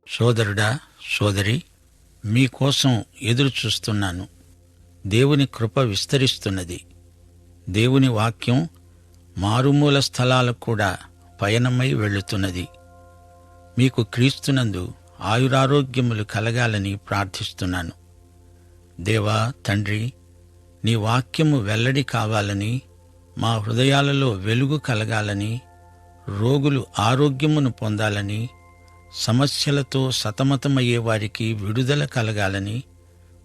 సోదరుడా, సోదరి, మీకోసం ఎదురుచూస్తున్నాను. దేవుని కృప విస్తరిస్తున్నది. దేవుని వాక్యం మారుమూల స్థలాలకు కూడా పయనమై వెళ్ళుతున్నది. మీకు క్రీస్తునందు ఆయురారోగ్యములు కలగాలని ప్రార్థిస్తున్నాను. దేవా, తండ్రి, నీ వాక్యము వెల్లడి కావాలని, మా హృదయాలలో వెలుగు కలగాలని, రోగులు ఆరోగ్యమును పొందాలని, సమస్యలతో సతమతమయ్యే వారికి విడుదల కలగాలని,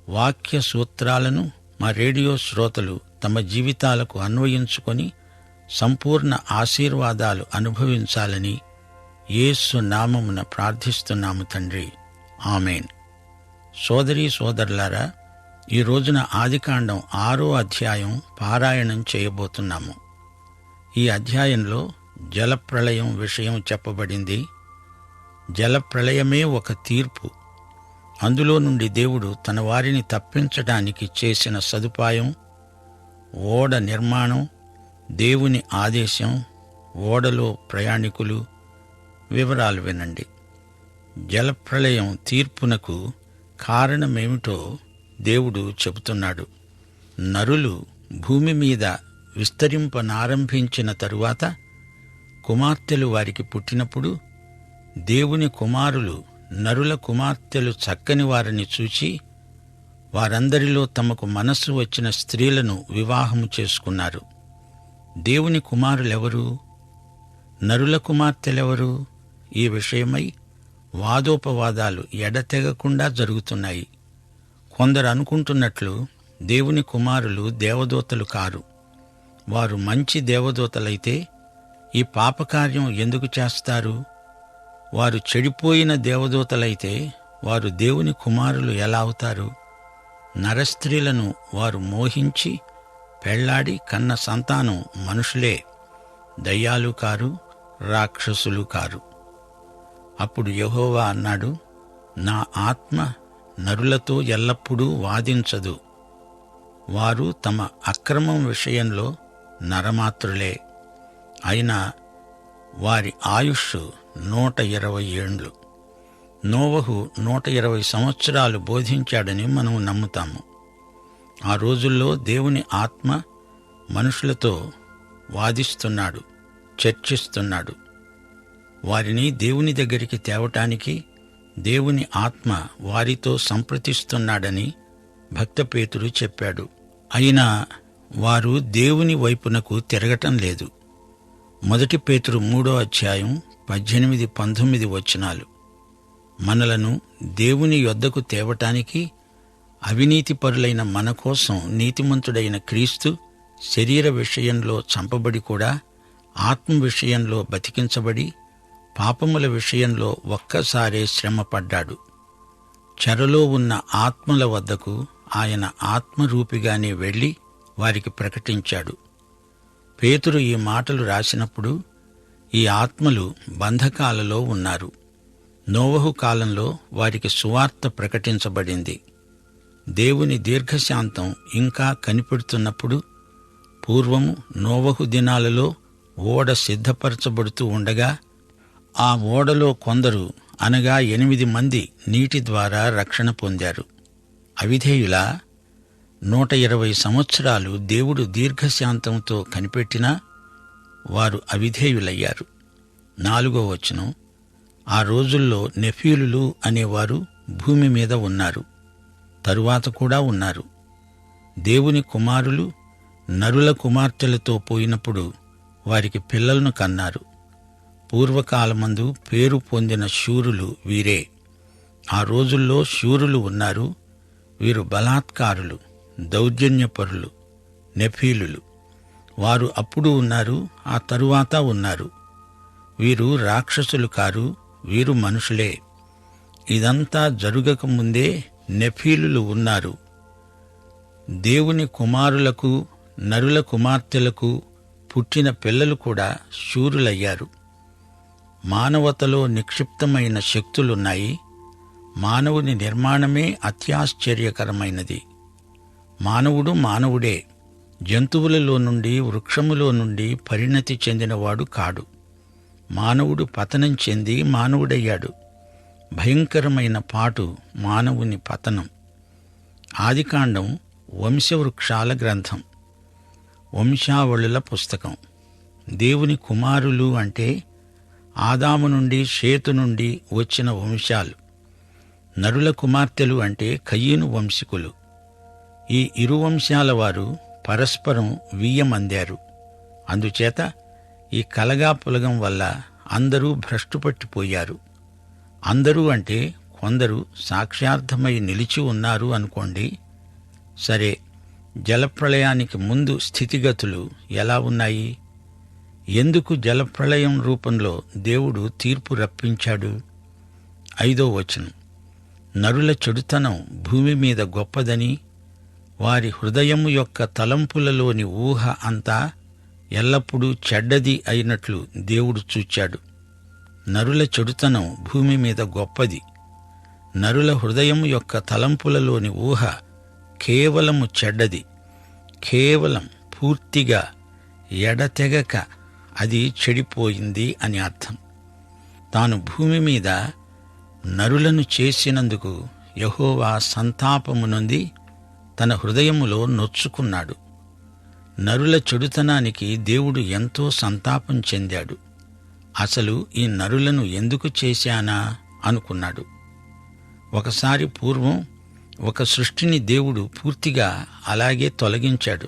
వాక్య సూత్రాలను మా రేడియో శ్రోతలు తమ జీవితాలకు అన్వయించుకొని సంపూర్ణ ఆశీర్వాదాలు అనుభవించాలని యేసు నామమున ప్రార్థిస్తున్నాము తండ్రి. ఆమేన్. సోదరీ సోదరులారా, ఈ రోజున ఆదికాండం 6వ అధ్యాయం పారాయణం చేయబోతున్నాము. ఈ అధ్యాయంలో జలప్రళయం విషయం చెప్పబడింది. జలప్రళయమే ఒక తీర్పు. అందులో నుండి దేవుడు తన వారిని తప్పించడానికి చేసిన సదుపాయం, ఓడ నిర్మాణం, దేవుని ఆదేశం, ఓడలో ప్రయాణికులు వివరాలు వినండి. జలప్రళయం తీర్పునకు కారణమేమిటో దేవుడు చెబుతున్నాడు. నరులు భూమి మీద విస్తరింపనారంభించిన తరువాత కుమార్తెలు వారికి పుట్టినప్పుడు దేవుని కుమారులు నరుల కుమార్తెలు చక్కని వారిని చూచి వారందరిలో తమకు మనస్సు వచ్చిన స్త్రీలను వివాహము చేసుకున్నారు. దేవుని కుమారులెవరు? నరుల కుమార్తెలెవరు? ఈ విషయమై వాదోపవాదాలు ఎడతెగకుండా జరుగుతున్నాయి. కొందరు అనుకుంటున్నట్లు దేవుని కుమారులు దేవదూతలు కారు. వారు మంచి దేవదూతలైతే ఈ పాపకార్యం ఎందుకు చేస్తారు? వారు చెడిపోయిన దేవదూతలైతే వారు దేవుని కుమారులు ఎలా అవుతారు? నరస్త్రీలను వారు మోహించి పెళ్లాడి కన్న సంతానం మనుషులే, దయ్యాలు కారు, రాక్షసులు కారు. అప్పుడు యెహోవా అన్నాడు, నా ఆత్మ నరులతో ఎల్లప్పుడూ వాదించదు. వారు తమ అక్రమం విషయంలో నరమాత్రులే. అయినా వారి ఆయుష్ 120 ఏండ్లు. నోవహు 120 సంవత్సరాలు బోధించాడని మనం నమ్ముతాము. ఆ రోజుల్లో దేవుని ఆత్మ మనుషులతో వాదిస్తున్నాడు, చర్చిస్తున్నాడు. వారిని దేవుని దగ్గరికి తేవటానికి దేవుని ఆత్మ వారితో సంప్రదిస్తున్నాడని భక్త పేతురు చెప్పాడు. అయినా వారు దేవుని వైపునకు తిరగటం లేదు. 1 పేతురు 3వ అధ్యాయం 18-19 వచనాలు. మనలను దేవుని యొద్దకు తేవటానికి అవినీతిపరులైన మన కోసం నీతిమంతుడైన క్రీస్తు శరీర విషయంలో చంపబడి కూడా ఆత్మ విషయంలో బతికించబడి పాపముల విషయంలో ఒక్కసారే శ్రమపడ్డాడు. చెరలో ఉన్న ఆత్మల వద్దకు ఆయన ఆత్మరూపిగానే వెళ్లి వారికి ప్రకటించాడు. పేతురు ఈ మాటలు రాసినప్పుడు ఈ ఆత్మలు బంధకాలలో ఉన్నారు. నోవహు కాలంలో వారికి సువార్త ప్రకటించబడింది. దేవుని దీర్ఘశాంతం ఇంకా కనిపెడుతున్నప్పుడు పూర్వము నోవహు దినాలలో ఓడ సిద్ధపరచబడుతూ ఉండగా ఆ ఓడలో కొందరు అనగా 8 మంది నీటి ద్వారా రక్షణ పొందారు. అవిధేయులా? 120 సంవత్సరాలు దేవుడు దీర్ఘశాంతంతో కనిపెట్టినా వారు అవిధేయులయ్యారు. 4వ వచనం, ఆ రోజుల్లో నెఫీలులు అనేవారు భూమి మీద ఉన్నారు, తరువాత కూడా ఉన్నారు. దేవుని కుమారులు నరుల కుమార్తెలతో పోయినప్పుడు వారికి పిల్లలను కన్నారు. పూర్వకాలమందు పేరు పొందిన శూరులు వీరే. ఆ రోజుల్లో శూరులు ఉన్నారు. వీరు బలాత్కారులు, దౌర్జన్యపరులు, నెఫీలులు. వారు అప్పుడు ఉన్నారు, ఆ తరువాత ఉన్నారు. వీరు రాక్షసులు కారు, వీరు మనుషులే. ఇదంతా జరుగకముందే నెఫీలులు ఉన్నారు. దేవుని కుమారులకు నరుల కుమార్తెలకు పుట్టిన పిల్లలు కూడా శూరులయ్యారు. మానవతలో నిక్షిప్తమైన శక్తులున్నాయి. మానవుని నిర్మాణమే అత్యాశ్చర్యకరమైనది. మానవుడు మానవుడే. జంతువులలో నుండి, వృక్షములో నుండి పరిణతి చెందినవాడు కాడు. మానవుడు పతనం చెంది మానవుడయ్యాడు. భయంకరమైన పాటు మానవుని పతనం. ఆదికాండం వంశవృక్షాల గ్రంథం, వంశావళుల పుస్తకం. దేవుని కుమారులు అంటే ఆదాము నుండి షేతు నుండి వచ్చిన వంశాలు. నరుల కుమార్తెలు అంటే కయీను వంశీకులు. ఈ ఇరు వంశాల వారు పరస్పరం వియ్యమందారు. అందుచేత ఈ కలగాపులగం వల్ల అందరూ భ్రష్టుపట్టిపోయారు. అందరూ అంటే కొందరు సాక్ష్యార్థమై నిలిచి ఉన్నారు అనుకోండి. సరే, జలప్రళయానికి ముందు స్థితిగతులు ఎలా ఉన్నాయి? ఎందుకు జలప్రళయం రూపంలో దేవుడు తీర్పు రప్పించాడు? 5వ వచనం, నరుల చెడుతనం భూమి మీద గొప్పదని, వారి హృదయము యొక్క తలంపులలోని ఊహ అంతా ఎల్లప్పుడూ చెడ్డది అయినట్లు దేవుడు చూచాడు. నరుల చెడుతనం భూమి మీద గొప్పది. నరుల హృదయం యొక్క తలంపులలోని ఊహ కేవలము చెడ్డది. కేవలం, పూర్తిగా, ఎడతెగక అది చెడిపోయింది అని అర్థం. తాను భూమి మీద నరులను చేసినందుకు యెహోవా సంతాపము నొంది తన హృదయములో నొచ్చుకున్నాడు. నరుల చెడుతనానికి దేవుడు ఎంతో సంతాపం చెందాడు. అసలు ఈ నరులను ఎందుకు చేశానా అనుకున్నాడు. ఒకసారి పూర్వం ఒక సృష్టిని దేవుడు పూర్తిగా అలాగే తొలగించాడు.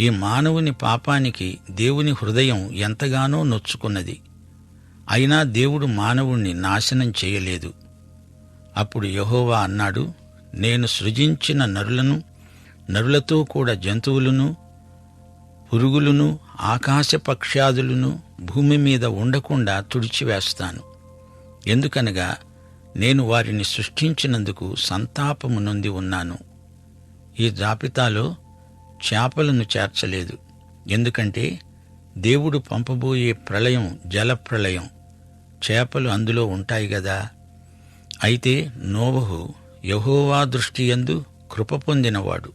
ఈ మానవుని పాపానికి దేవుని హృదయం ఎంతగానో నొచ్చుకున్నది. అయినా దేవుడు మానవుణ్ణి నాశనం చేయలేదు. అప్పుడు యెహోవా అన్నాడు, నేను సృజించిన నరులను, నరులతో కూడా జంతువులను, పురుగులను, ఆకాశ పక్ష్యాదులను భూమి మీద ఉండకుండా తుడిచివేస్తాను. ఎందుకనగా నేను వారిని సృష్టించినందుకు సంతాపము నొంది ఉన్నాను. ఈ జాబితాలో చేపలను చేర్చలేదు. ఎందుకంటే దేవుడు పంపబోయే ప్రళయం జలప్రళయం. చేపలు అందులో ఉంటాయి గదా. అయితే నోవహు యెహోవా దృష్టియందు కృప పొందినవాడు.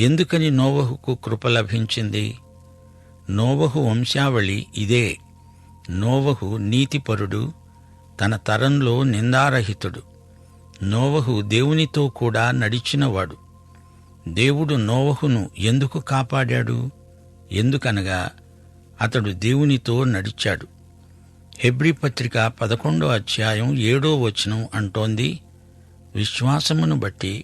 ఎందుకని నోవహుకు కృప లభించింది? నోవహు వంశావళి ఇదే. నోవహు నీతిపరుడు, తన తరంలో నిందారహితుడు. నోవహు దేవునితో కూడా నడిచినవాడు. దేవుడు నోవహును ఎందుకు కాపాడాడు? ఎందుకనగా అతడు దేవునితో నడిచాడు. హెబ్రీ పత్రిక 11వ అధ్యాయం 7వ వచనం అంటోంది, విశ్వాసమును బట్టి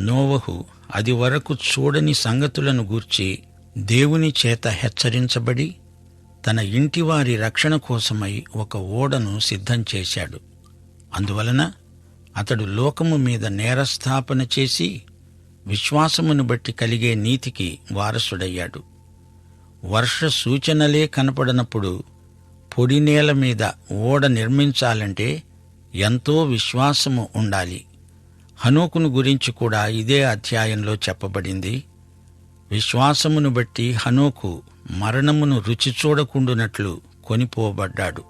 నోవహు అది వరకు చూడని సంగతులను గూర్చి దేవుని చేత హెచ్చరించబడి తన ఇంటివారి రక్షణ కోసమై ఒక ఓడను సిద్ధం చేశాడు. అందువలన అతడు లోకము మీద నేరస్థాపన చేసి విశ్వాసమును బట్టి కలిగే నీతికి వారసుడయ్యాడు. వర్ష సూచనలే కనపడనప్పుడు పొడి నేల మీద ఓడ నిర్మించాలంటే ఎంతో విశ్వాసము ఉండాలి. హనోకును గురించి కూడా ఇదే అధ్యాయంలో చెప్పబడింది. విశ్వాసమును బట్టి హనోకు మరణమును రుచి చూడకుండునట్లు కొనిపోబడ్డాడు.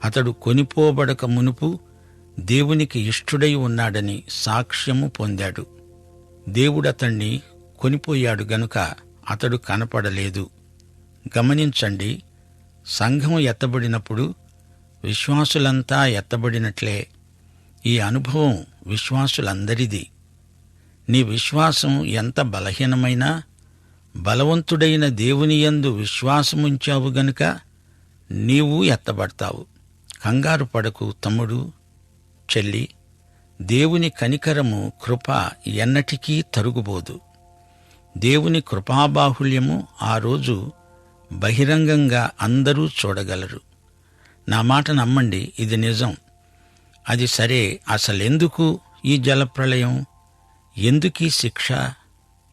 అతడు కొనిపోబడక మునుపు దేవునికి ఇష్టుడై ఉన్నాడని సాక్ష్యము పొందాడు. దేవుడతణ్ణి కొనిపోయాడు గనుక అతడు కనపడలేదు. గమనించండి, సంఘం ఎత్తబడినప్పుడు విశ్వాసులంతా ఎత్తబడినట్లే. ఈ అనుభవం విశ్వాసులందరిది. నీ విశ్వాసం ఎంత బలహీనమైనా బలవంతుడైన దేవునియందు విశ్వాసముంచావు గనుక నీవు ఎత్తబడతావు. కంగారు పడకు తమ్ముడు, చెల్లి. దేవుని కనికరము, కృప ఎన్నటికీ తరుగుబోదు. దేవుని కృపాబాహుళ్యము ఆ రోజు బహిరంగంగా అందరూ చూడగలరు. నా మాట నమ్మండి, ఇది నిజం. అది సరే, అసలెందుకు ఈ జలప్రళయం? ఎందుకీ శిక్ష?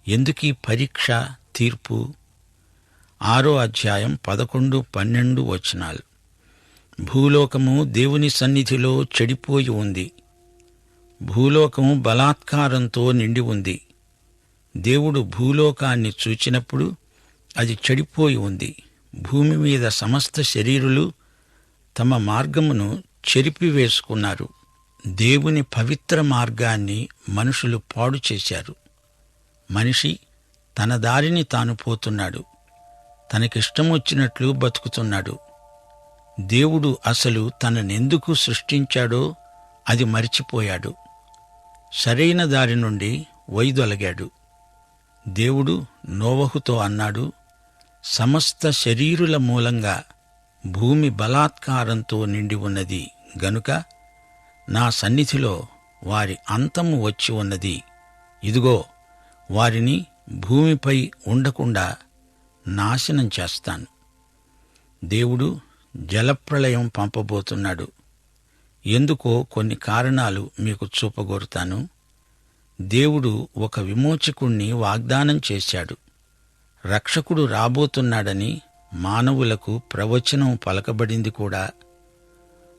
ఎందుకీ పరీక్ష, తీర్పు? 6వ అధ్యాయం 11, 12 వచనాలు. భూలోకము దేవుని సన్నిధిలో చెడిపోయి ఉంది. భూలోకము బలాత్కారంతో నిండి ఉంది. దేవుడు భూలోకాన్ని చూచినప్పుడు అది చెడిపోయి ఉంది. భూమి మీద సమస్త శరీరులు తమ మార్గమును చెరిపివేసుకున్నారు. దేవుని పవిత్ర మార్గాన్ని మనుషులు పాడు చేశారు. మనిషి తన దారిని తాను పోతున్నాడు. తనకిష్టమొచ్చినట్లు బతుకుతున్నాడు. దేవుడు అసలు తననెందుకు సృష్టించాడో అది మరిచిపోయాడు. సరైన దారి నుండి వైదొలగాడు. దేవుడు నోవహుతో అన్నాడు, సమస్త శరీరుల మూలంగా భూమి బలాత్కారంతో నిండి ఉన్నది గనుక నా సన్నిధిలో వారి అంతము వచ్చి ఉన్నది. ఇదిగో, వారిని భూమిపై ఉండకుండా నాశనం చేస్తాను. దేవుడు జలప్రళయం పంపబోతున్నాడు. ఎందుకో కొన్ని కారణాలు మీకు చూపగోరుతాను. దేవుడు ఒక విమోచకుణ్ణి వాగ్దానం చేశాడు. రక్షకుడు రాబోతున్నాడని మానవులకు ప్రవచనం పలకబడింది కూడా.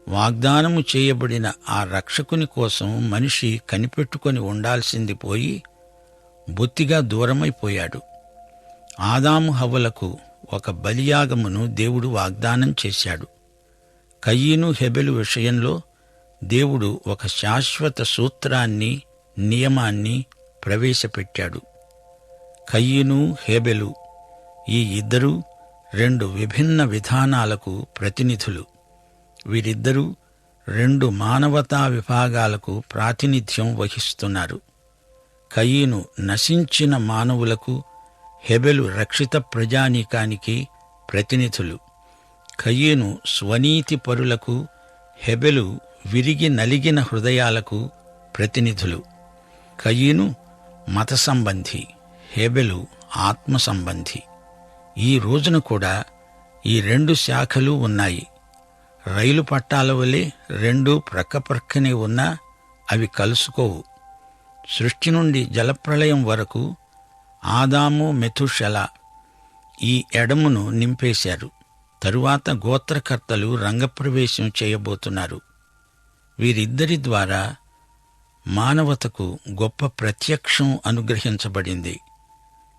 వాగ్దానము చేయబడిన ఆ రక్షకుని కోసం మనిషి కనిపెట్టుకొని ఉండాల్సింది పోయి బొత్తిగా దూరమైపోయాడు. ఆదాము హవ్వలకు ఒక బలియాగమును దేవుడు వాగ్దానం చేశాడు. కయీను హెబెలు విషయంలో దేవుడు ఒక శాశ్వత సూత్రాన్ని, నియమాన్ని ప్రవేశపెట్టాడు. కయీను, హేబెలు ఈ ఇద్దరూ రెండు విభిన్న విధానాలకు ప్రతినిధులు. వీరిద్దరూ రెండు మానవతా విభాగాలకు ప్రాతినిధ్యం వహిస్తున్నారు. కయీను నశించిన మానవులకు, హెబెలు రక్షిత ప్రజానీకానికి ప్రతినిధులు. కయీను స్వనీతి పరులకు, హెబెలు విరిగి నలిగిన హృదయాలకు ప్రతినిధులు. కయీను మత సంబంధి, హేబెలు ఆత్మ సంబంధి. ఈ రోజున కూడా ఈ రెండు శాఖలు ఉన్నాయి. రైలు పట్టాల వలె రెండూ ప్రక్కప్రక్కనే ఉన్నా అవి కలుసుకోవు. సృష్టి నుండి జలప్రళయం వరకు ఆదాము, మెతుషెల ఈ ఎడమును నింపేశారు. తరువాత గోత్రకర్తలు రంగప్రవేశం చేయబోతున్నారు. వీరిద్దరి ద్వారా మానవతకు గొప్ప ప్రత్యక్షం అనుగ్రహించబడింది.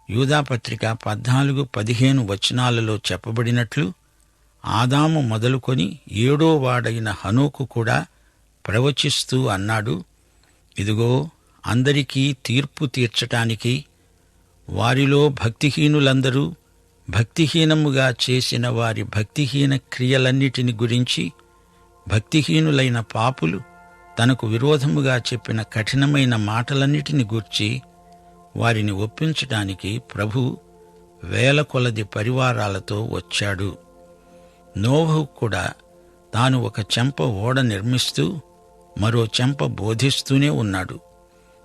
యూదాపత్రిక 14-15 వచనాలలో చెప్పబడినట్లు ఆదాము మొదలుకొని 7వ వాడైన హనోకు కూడా ప్రవచిస్తూ అన్నాడు, ఇదిగో, అందరికీ తీర్పు తీర్చటానికి వారిలో భక్తిహీనులందరూ భక్తిహీనముగా చేసిన వారి భక్తిహీన క్రియలన్నిటిని గురించి, భక్తిహీనులైన పాపులు తనకు విరోధముగా చెప్పిన కఠినమైన మాటలన్నిటిని గూర్చి వారిని ఒప్పించటానికి ప్రభు వేల కొలది పరివారాలతో వచ్చాడు. నోవహు కూడా తాను ఒక చెంప ఓడ నిర్మిస్తూ మరో చెంప బోధిస్తూనే ఉన్నాడు.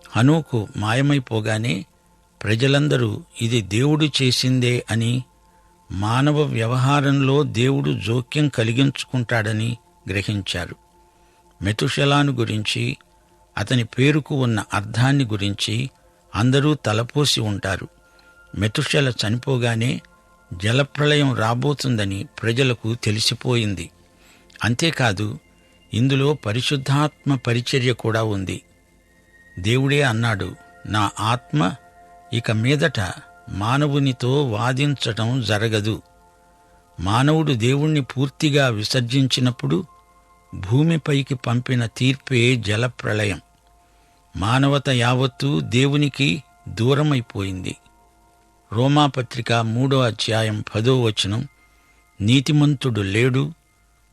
హనోకు మాయమైపోగానే ప్రజలందరూ ఇది దేవుడు చేసిందే అని, మానవ వ్యవహారంలో దేవుడు జోక్యం కలిగించుకుంటాడని గ్రహించారు. మెతుషెలాను గురించి, అతని పేరుకు ఉన్న అర్థాన్ని గురించి అందరూ తలపోసి ఉంటారు. మెతుషెల చనిపోగానే జలప్రళయం రాబోతుందని ప్రజలకు తెలిసిపోయింది. అంతేకాదు, ఇందులో పరిశుద్ధాత్మ పరిచర్య కూడా ఉంది. దేవుడే అన్నాడు, నా ఆత్మ ఇక మీదట మానవునితో వాదించటం జరగదు. మానవుడు దేవుణ్ణి పూర్తిగా విసర్జించినప్పుడు భూమిపైకి పంపిన తీర్పే జలప్రళయం. మానవత యావత్తూ దేవునికి దూరమైపోయింది. రోమాపత్రిక 3వ అధ్యాయం 10వ వచనం, నీతిమంతుడు లేడు,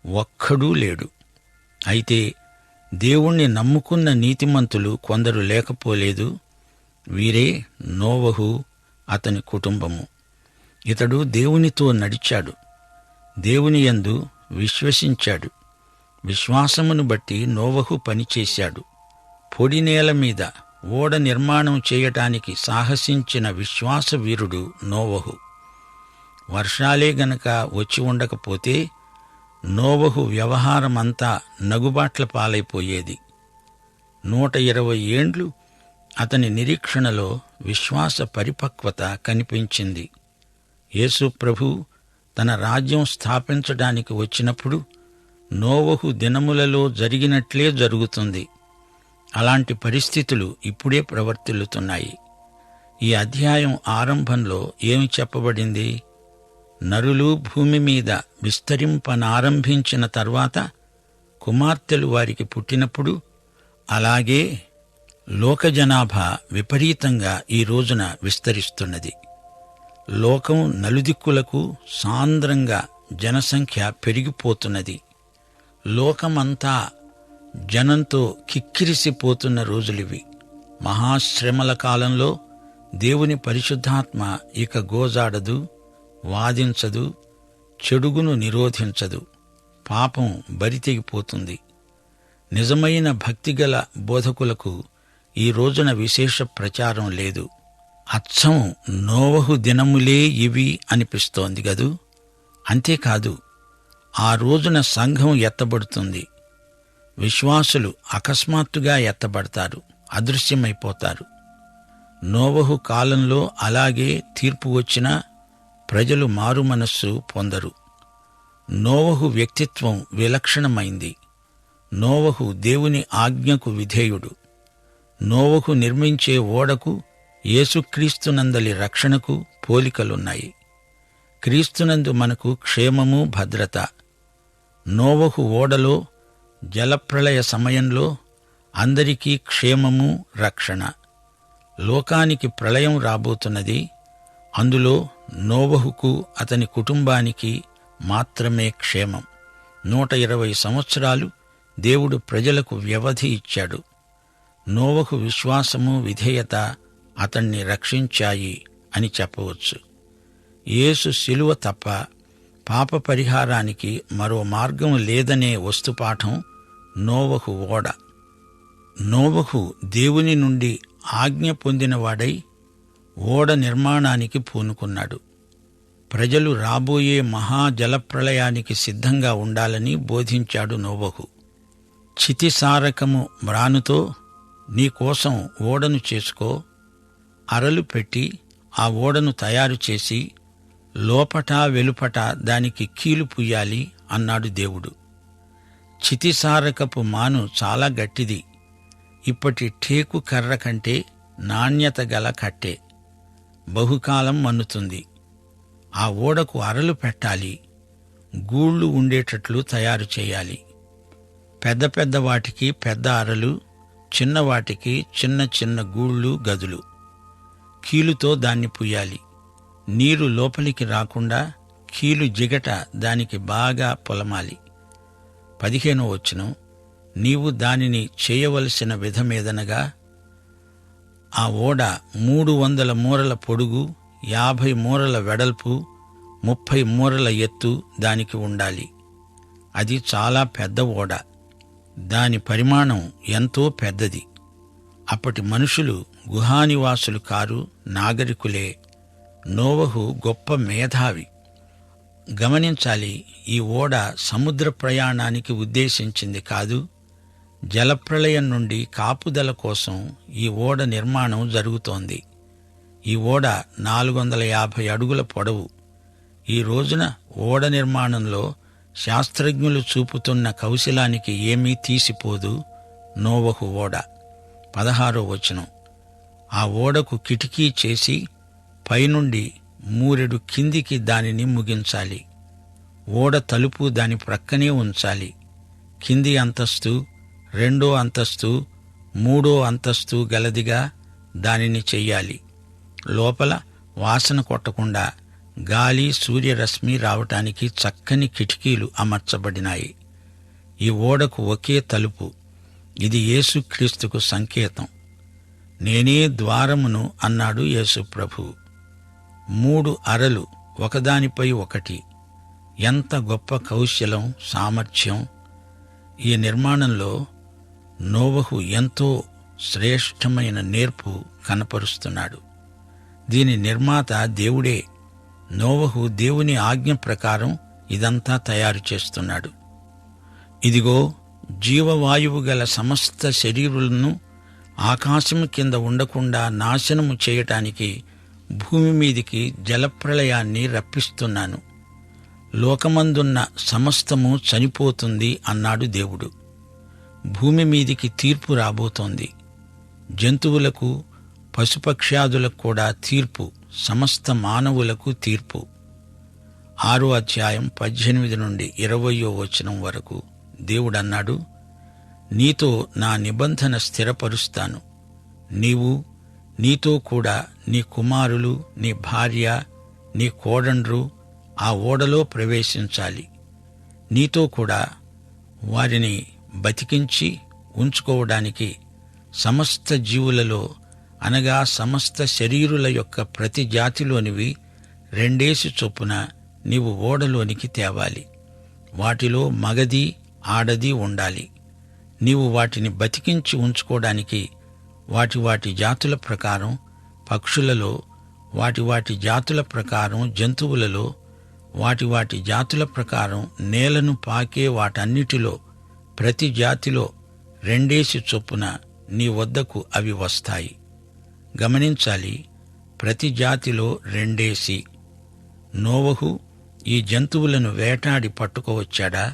ఒక్కడూ లేడు. అయితే దేవుణ్ణి నమ్ముకున్న నీతిమంతులు కొందరు లేకపోలేదు. వీరే నోవహు, అతని కుటుంబము. ఇతడు దేవునితో నడిచాడు, దేవుని యందు విశ్వసించాడు. విశ్వాసమును బట్టి నోవహు పనిచేశాడు. పొడి నేల మీద ఓడ నిర్మాణం చేయటానికి సాహసించిన విశ్వాస వీరుడు నోవహు. వర్షాలే గనక వచ్చి ఉండకపోతే నోవహు వ్యవహారమంతా నగుబాట్ల పాలైపోయేది. 120 ఏండ్లు అతని నిరీక్షణలో విశ్వాస పరిపక్వత కనిపించింది. యేసు ప్రభు తన రాజ్యం స్థాపించడానికి వచ్చినప్పుడు నోవహు దినములలో జరిగినట్లే జరుగుతుంది. అలాంటి పరిస్థితులు ఇప్పుడే ప్రవర్తిల్లుతున్నాయి. ఈ అధ్యాయం ఆరంభంలో ఏమి చెప్పబడింది? నరులు భూమి మీద విస్తరింపనారంభించిన తర్వాత కుమార్తెలు వారికి పుట్టినప్పుడు, అలాగే లోకజనాభా విపరీతంగా ఈ రోజున విస్తరిస్తున్నది. లోకం నలుదిక్కులకు సాంద్రంగా జనసంఖ్య పెరిగిపోతున్నది. లోకమంతా జనంతో కిక్కిరిసిపోతున్న రోజులివి. మహాశ్రమల కాలంలో దేవుని పరిశుద్ధాత్మ ఇక గోజాడదు, వాదించదు, చెడుగును నిరోధించదు. పాపం బరితెగిపోతుంది. నిజమైన భక్తిగల బోధకులకు ఈ రోజున విశేష ప్రచారం లేదు. అచ్చం నోవహు దినములే ఇవి అనిపిస్తోంది గదూ. అంతేకాదు, ఆ రోజున సంఘం ఎత్తబడుతుంది. విశ్వాసులు అకస్మాత్తుగా ఎత్తబడతారు, అదృశ్యమైపోతారు. నోవహు కాలంలో అలాగే తీర్పు వచ్చినా ప్రజలు మారుమనస్సు పొందరు. నోవహు వ్యక్తిత్వం విలక్షణమైంది. నోవహు దేవుని ఆజ్ఞకు విధేయుడు. నోవహు నిర్మించే ఓడకు యేసుక్రీస్తునందలి రక్షణకు పోలికలున్నాయి. క్రీస్తునందు మనకు క్షేమము, భద్రత. నోవహు ఓడలో జలప్రళయ సమయంలో అందరికీ క్షేమము, రక్షణ. లోకానికి ప్రళయం రాబోతున్నది. అందులో నోవహుకు, అతని కుటుంబానికి మాత్రమే క్షేమం. 120 సంవత్సరాలు దేవుడు ప్రజలకు వ్యవధి ఇచ్చాడు. నోవహు విశ్వాసము, విధేయత అతణ్ణి రక్షించాయి అని చెప్పవచ్చు. యేసు శిలువ తప్ప పాప పరిహారానికి మరో మార్గం లేదనే వస్తుపాఠం నోవహు ఓడ. నోవహు దేవుని నుండి ఆజ్ఞ పొందినవాడై ఓడ నిర్మాణానికి పూనుకున్నాడు. ప్రజలు రాబోయే మహాజలప్రళయానికి సిద్ధంగా ఉండాలని బోధించాడు నోవహు. చితిసారకము మ్రానుతో నీకోసం ఓడను చేసుకో, అరలు పెట్టి ఆ ఓడను తయారు చేసి లోపట వెలుపట దానికి కీలు పుయ్యాలి అన్నాడు దేవుడు. చితిసారకపు మాను చాలా గట్టిది. ఇప్పటి టేకు కర్ర కంటే నాణ్యత గల కట్టే. బహుకాలం మన్నుతుంది. ఆ ఓడకు అరలు పెట్టాలి, గూళ్ళు ఉండేటట్లు తయారు చేయాలి. పెద్ద పెద్ద వాటికి పెద్ద అరలు, చిన్నవాటికి చిన్న చిన్న గూళ్ళు, గదులు. కీలుతో దాన్ని పుయ్యాలి. నీరు లోపలికి రాకుండా కీలు జిగట దానికి బాగా పొలమాలి. 15వ వచనం, నీవు దానిని చేయవలసిన విధమేదనగా, ఆ ఓడ 300 మూరల పొడుగు, 50 మూరల వెడల్పు, 30 మూరల ఎత్తు దానికి ఉండాలి. అది చాలా పెద్ద ఓడ. దాని పరిమాణం ఎంతో పెద్దది. అప్పటి మనుషులు గుహానివాసులు కారు, నాగరికులే. నోవహు గొప్ప మేధావి. గమనించాలి, ఈ ఓడ సముద్ర ప్రయాణానికి ఉద్దేశించింది కాదు. జలప్రళయం నుండి కాపుదల కోసం ఈ ఓడ నిర్మాణం జరుగుతోంది. ఈ ఓడ 450 అడుగుల పొడవు. ఈ రోజున ఓడ నిర్మాణంలో శాస్త్రజ్ఞులు చూపుతున్న కౌశలానికి ఏమీ తీసిపోదు నోవహు ఓడ. 16వ వచనం, ఆ ఓడకు కిటికీ చేసి పైనుండి మూరెడు కిందికి దానిని ముగించాలి. ఓడ తలుపు దాని ప్రక్కనే ఉంచాలి. కింది అంతస్తు, 2వ అంతస్తు, 3వ అంతస్తు గలదిగా దానిని చెయ్యాలి. లోపల వాసన కొట్టకుండా గాలి, సూర్యరశ్మి రావటానికి చక్కని కిటికీలు అమర్చబడినాయి. ఈ ఓడకు ఒకే తలుపు. ఇది యేసుక్రీస్తుకు సంకేతం. నేనే ద్వారమును అన్నాడు యేసు ప్రభువు. 3 అరలు ఒకదానిపై ఒకటి. ఎంత గొప్ప కౌశలం, సామర్థ్యం! ఈ నిర్మాణంలో నోవహు ఎంతో శ్రేష్టమైన నేర్పు కనపరుస్తున్నాడు. దీని నిర్మాత దేవుడే. నోవహు దేవుని ఆజ్ఞ ప్రకారం ఇదంతా తయారు చేస్తున్నాడు. ఇదిగో, జీవవాయువు గల సమస్త శరీరులను ఆకాశము కింద ఉండకుండా నాశనము చేయటానికి భూమి మీదికి జలప్రళయాన్ని రప్పిస్తున్నాను. లోకమందున్న సమస్తము చనిపోతుంది అన్నాడు దేవుడు. భూమి మీదికి తీర్పు రాబోతోంది. జంతువులకు, పశుపక్ష్యాదులకు కూడా తీర్పు, సమస్త మానవులకు తీర్పు. 6వ అధ్యాయం 18 నుండి 20వ వచనం వరకు దేవుడన్నాడు, నీతో నా నిబంధన స్థిరపరుస్తాను. నీవు, నీతో కూడా నీ కుమారులు, నీ భార్య, నీ కోడండ్రు ఆ ఓడలో ప్రవేశించాలి. నీతో కూడా వారిని బతికించి ఉంచుకోవడానికి సమస్త జీవులలో అనగా సమస్త శరీరుల యొక్క ప్రతి జాతిలోనివి 2 చొప్పున నీవు ఓడలోనికి తేవాలి. వాటిలో మగది ఆడది ఉండాలి. నీవు వాటిని బతికించి ఉంచుకోవడానికి వాటి జాతుల ప్రకారం పక్షులలో, వాటి జాతుల ప్రకారం జంతువులలో, వాటి జాతుల ప్రకారం నేలను పాకే వాటన్నిటిలో ప్రతి జాతిలో 2 చొప్పున నీ వద్దకు అవి వస్తాయి. గమనించాలి, ప్రతి జాతిలో 2. నోవహు ఈ జంతువులను వేటాడి పట్టుకోవచ్చాడా?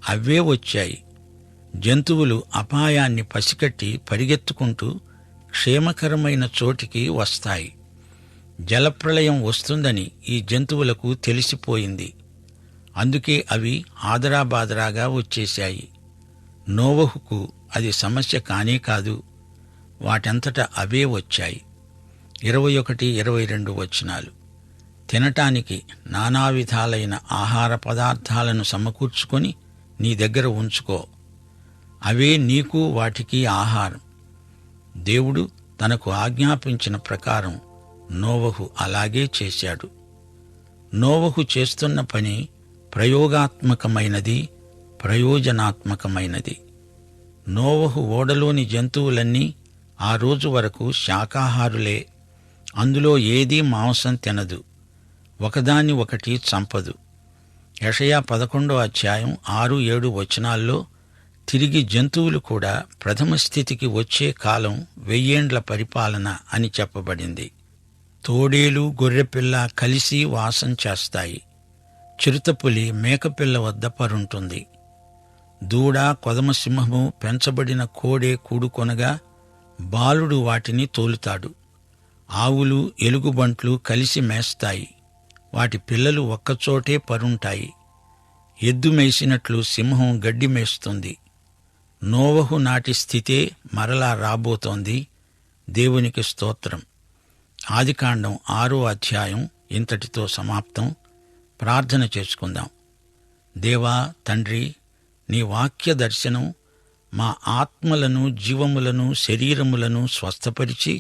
అవే వచ్చాయి. జంతువులు అపాయాన్ని పసికట్టి పరిగెత్తుకుంటూ క్షేమకరమైన చోటికి వస్తాయి. జలప్రళయం వస్తుందని ఈ జంతువులకు తెలిసిపోయింది. అందుకే అవి ఆదరాబాదరాగా వచ్చేశాయి. నోవహుకు అది సమస్య కానే కాదు. వాటంతట అవే వచ్చాయి. 21, 22 వచనాలు. తినటానికి నానా విధాలైన ఆహార పదార్థాలను సమకూర్చుకొని నీ దగ్గర ఉంచుకో. అవే నీకు వాటికి ఆహారం. దేవుడు తనకు ఆజ్ఞాపించిన ప్రకారం నోవహు అలాగే చేశాడు. నోవహు చేస్తున్న పని ప్రయోగాత్మకమైనది, ప్రయోజనాత్మకమైనది. నోవహు ఓడలోని జంతువులన్నీ ఆ రోజు వరకు శాకాహారులే. అందులో ఏదీ మాంసం తినదు, ఒకదాన్ని ఒకటి చంపదు. యెషయా 11 6, 7 వచనాల్లో తిరిగి జంతువులు కూడా ప్రథమ స్థితికి వచ్చే కాలం 1000 ఏండ్ల పరిపాలన అని చెప్పబడింది. తోడేలు, గొర్రెపిల్ల కలిసి వాసం చేస్తాయి. చిరుతపులి మేకపిల్ల వద్ద పరుంటుంది. దూడ, కొదమసింహము, పెంచబడిన కోడె కూడుకొనగా బాలుడు వాటిని తోలుతాడు. ఆవులు, ఎలుగుబంట్లు కలిసి మేస్తాయి. వాటి పిల్లలు ఒక్కచోటే పరుంటాయి. ఎద్దు మేసినట్లు సింహం గడ్డి మేస్తుంది. నోవహు నాటి స్థితే మరలా రాబోతోంది. దేవునికి స్తోత్రం. ఆదికాండం 6 ఇంతటితో సమాప్తం. ప్రార్థన చేసుకుందాం. దేవా తండ్రి, నీ వాక్య దర్శనం మా ఆత్మలను, జీవములను, శరీరములను స్వస్థపరిచి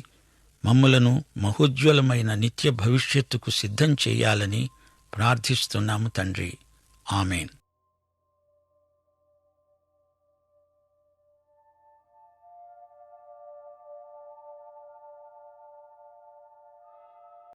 మమ్ములను మహోజ్వలమైన నిత్య భవిష్యత్తుకు సిద్ధం చేయాలని ప్రార్థిస్తున్నాము తండ్రి. ఆమేన్.